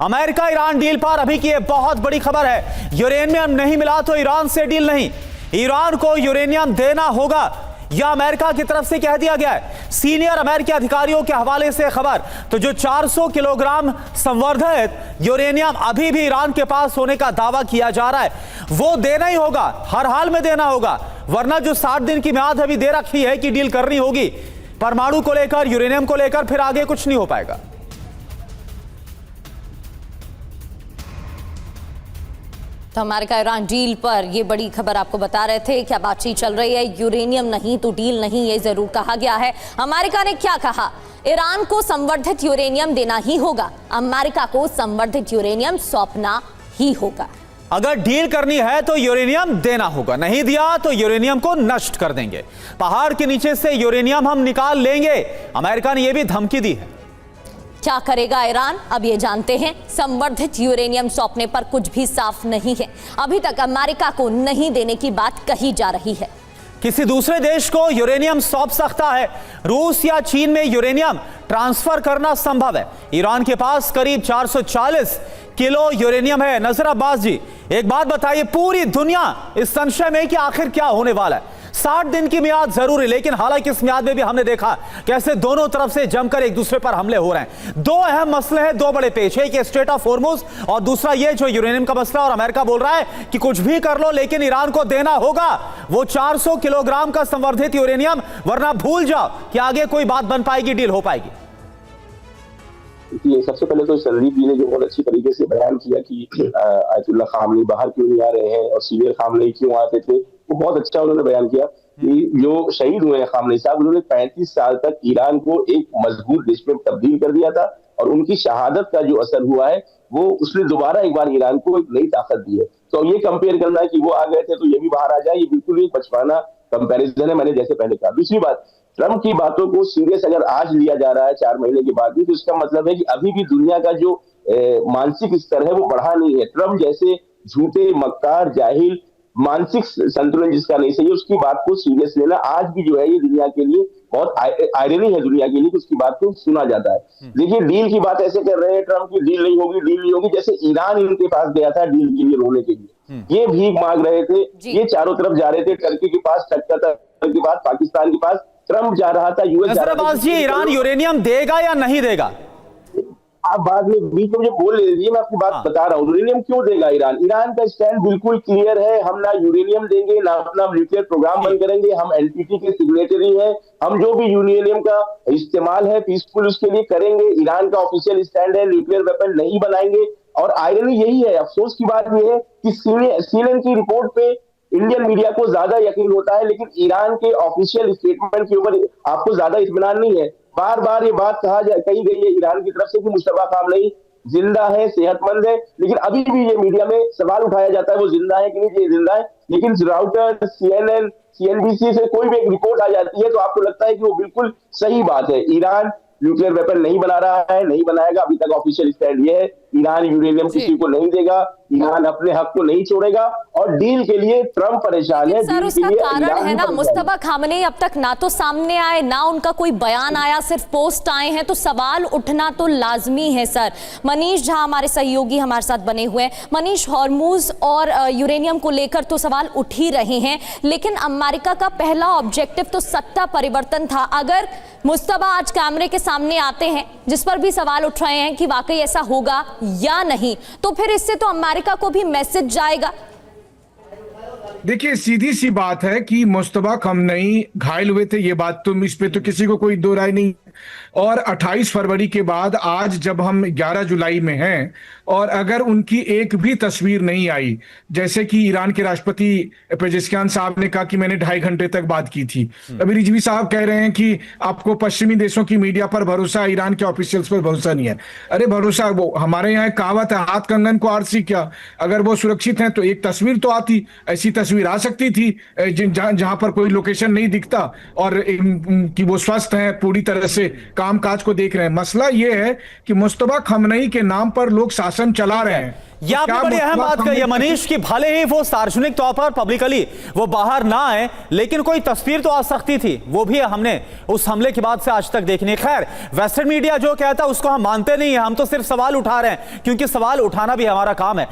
America Iran deal पर अभी की बहुत बड़ी खबर है। यूरेनियम नहीं मिला तो ईरान से डील नहीं, ईरान को यूरेनियम देना होगा, यह अमेरिका की तरफ से कह दिया गया है। सीनियर अमेरिकी अधिकारियों के हवाले से खबर, तो जो 400 किलोग्राम संवर्धित यूरेनियम अभी भी ईरान के पास होने का दावा किया जा रहा है, वो देना ही होगा, हर हाल में देना होगा, वरना जो 60 दिन की म्याद अभी दे रखी है कि डील करनी होगी परमाणु को लेकर, यूरेनियम को लेकर, फिर आगे कुछ नहीं हो पाएगा। तो अमेरिका ईरान डील पर ये बड़ी खबर आपको बता रहे थे। क्या बातचीत चल रही है? यूरेनियम नहीं तो डील नहीं, ये जरूर कहा गया है। अमेरिका ने क्या कहा? ईरान को संवर्धित यूरेनियम देना ही होगा, अमेरिका को संवर्धित यूरेनियम सौंपना ही होगा। अगर डील करनी है तो यूरेनियम देना होगा, नहीं दिया तो यूरेनियम को नष्ट कर देंगे, पहाड़ के नीचे से यूरेनियम हम निकाल लेंगे, अमेरिका ने यह भी धमकी दी है। क्या करेगा ईरान, अब ये जानते हैं। संवर्धित यूरेनियम सौंपने पर कुछ भी साफ नहीं है। अभी तक अमेरिका को नहीं देने की बात कही जा रही है। किसी दूसरे देश को यूरेनियम सौंप सकता है, रूस या चीन में यूरेनियम ट्रांसफर करना संभव है। ईरान के पास करीब 440 किलो यूरेनियम है। नजर अब्बास जी, एक बात बताइए, पूरी दुनिया इस संशय में कि आखिर क्या होने वाला है। 60 दिन की मियाद जरूर है, लेकिन हालांकि इस मियाद में भी हमने देखा कैसे दोनों तरफ से जमकर एक दूसरे पर हमले हो रहे हैं। दो अहम मसले हैं, दो बड़े पेच है, एक स्ट्रेट ऑफ हॉर्मुज और दूसरा ये जो यूरेनियम का मसला। और अमेरिका बोल रहा है कि कुछ भी कर लो लेकिन ईरान को देना होगा वो 400 किलोग्राम का संवर्धित यूरेनियम, वरना भूल जाओ कि आगे कोई बात बन पाएगी, डील हो पाएगी। सबसे पहले तो शरीफ जी ने जो बहुत अच्छी तरीके से बयान किया कि आयतुल्लाह खामनी बाहर क्यों नहीं आ रहे हैं और सीनियर खामनी क्यों आते थे, वो बहुत अच्छा उन्होंने बयान किया कि जो शहीद हुए हैं खामनी साहब, उन्होंने 35 साल तक ईरान को एक मजबूत देश में तब्दील कर दिया था और उनकी शहादत का जो असर हुआ है वो उसने दोबारा एक बार ईरान को एक नई ताकत दी है। तो ये कंपेयर करना है कि वो आ गए थे तो ये भी बाहर आ जाए, ये बिल्कुल एक बचपना कंपैरिजन है, मैंने जैसे पहले कहा। दूसरी बात, ट्रम्प की बातों को सीरियस अगर आज लिया जा रहा है 4 महीने के बाद भी, तो इसका मतलब है कि अभी भी दुनिया का जो मानसिक स्तर है वो बढ़ा नहीं है। ट्रम्प जैसे झूठे, मक्कार, जाहिल, मानसिक संतुलन जिसका नहीं सही, उसकी बात को सीरियस लेना आज भी जो है ये दुनिया के लिए बहुत आयरनी है, दुनिया के लिए, कि उसकी बात को सुना जाता है। देखिए, डील की बात ऐसे कर रहे हैं ट्रम्प की, डील नहीं होगी, डील नहीं होगी, जैसे ईरान इनके पास गया था डील के लिए रोने के लिए, ये भीख मांग रहे थे, ये चारों तरफ जा रहे थे, टर्की के पास, टक्कर के पास, पाकिस्तान के पास, ट्रम्प जा रहा था, यूएस जा रहा था। जी, ईरान यूरेनियम देगा या नहीं देगा? आप बाद में बीच में मुझे बोल ले लीजिए, मैं आपकी बात बता रहा हूँ। यूरेनियम क्यों देगा ईरान? ईरान का स्टैंड बिल्कुल क्लियर है, हम ना यूरेनियम देंगे, ना अपना न्यूक्लियर प्रोग्राम बंद करेंगे, हम एनपीटी के सिग्नेटरी हैं, हम जो भी यूरेनियम का इस्तेमाल है पीसफुल उसके लिए करेंगे। ईरान का ऑफिशियल स्टैंड है, न्यूक्लियर वेपन नहीं बनाएंगे। और आयरनी यही है, अफसोस की बात यह है कि सीएनएन की रिपोर्ट पे इंडियन मीडिया को ज्यादा यकीन होता है, लेकिन ईरान के ऑफिशियल स्टेटमेंट के ऊपर आपको ज्यादा इत्मीनान नहीं है। बार बार ये बात कही गई है ईरान की तरफ से कि मुश्तबा खामनेई जिंदा है, सेहतमंद है, लेकिन अभी भी ये मीडिया में सवाल उठाया जाता है वो जिंदा है कि नहीं, ये जिंदा है। लेकिन राउटर, सीएनएन, सीएनबीसी से कोई भी एक रिपोर्ट आ जाती है तो आपको लगता है कि वो बिल्कुल सही बात है। ईरान न्यूक्लियर वेपन नहीं बना रहा है, नहीं बनाएगा, अभी तक ऑफिशियल स्टैंड ये है। ईरान यूरेनियम किसी को नहीं देगा, ईरान अपने हक को नहीं छोड़ेगा, और डील के लिए ट्रम्प परेशान है। सर, उसका कारण है ना, मुस्तफा खामनेई अब तक ना तो सामने आए, ना उनका कोई बयान आया, सिर्फ पोस्ट आए हैं, तो सवाल उठना तो लाजमी है। सर, मनीष झा हमारे सहयोगी हमारे साथ बने हुए हैं। मनीष, हॉर्मुज और यूरेनियम को लेकर तो सवाल उठ ही रहे हैं, लेकिन अमेरिका का पहला ऑब्जेक्टिव तो सत्ता परिवर्तन था। अगर मुस्तफा आज कैमरे के सामने आते हैं, जिस पर भी सवाल उठ रहे हैं कि वाकई ऐसा होगा या नहीं, तो फिर इससे तो अमेरिका को भी मैसेज जाएगा। देखिए, सीधी सी बात है कि मुस्तफा खामनेई घायल हुए थे, ये बात तो इस पे तो किसी को कोई दो राय नहीं। और 28 फरवरी के बाद आज जब हम 11 जुलाई में हैं और अगर उनकी एक भी तस्वीर नहीं आई, जैसे कि ईरान के राष्ट्रपति पेजेस्कियान साहब ने कहा कि मैंने 2.5 घंटे तक बात की थी, अभी रिजवी साहब कह रहे हैं कि आपको पश्चिमी देशों की मीडिया पर भरोसा, ईरान के ऑफिशियल्स पर भरोसा नहीं है। अरे भरोसा, वो हमारे यहाँ कहावत है, हाथ कंगन को आरसी क्या, अगर वो सुरक्षित हैं तो एक तस्वीर तो आती, ऐसी तस्वीर आ सकती थी जहां पर कोई लोकेशन नहीं दिखता और कि वो स्वस्थ हैं, पूरी तरह से कामकाज को देख रहे हैं। मसला ये है कि मुस्तफा खामनेई के नाम पर लोग शासन चला रहे हैं। ये आपने बड़ी अहम बात कही है मनीष कि भले ही वो सार्वजनिक तौर पर पब्लिकली वो बाहर ना आए, लेकिन कोई तस्वीर तो आ सकती थी, वो भी हमने उस हमले के बाद से आज तक देखनी। खैर, वेस्टर्न मीडिया जो कहता है उसको हम मानते नहीं है, हम तो सिर्फ सवाल उठा रहे हैं, क्योंकि सवाल उठाना भी हमारा काम है।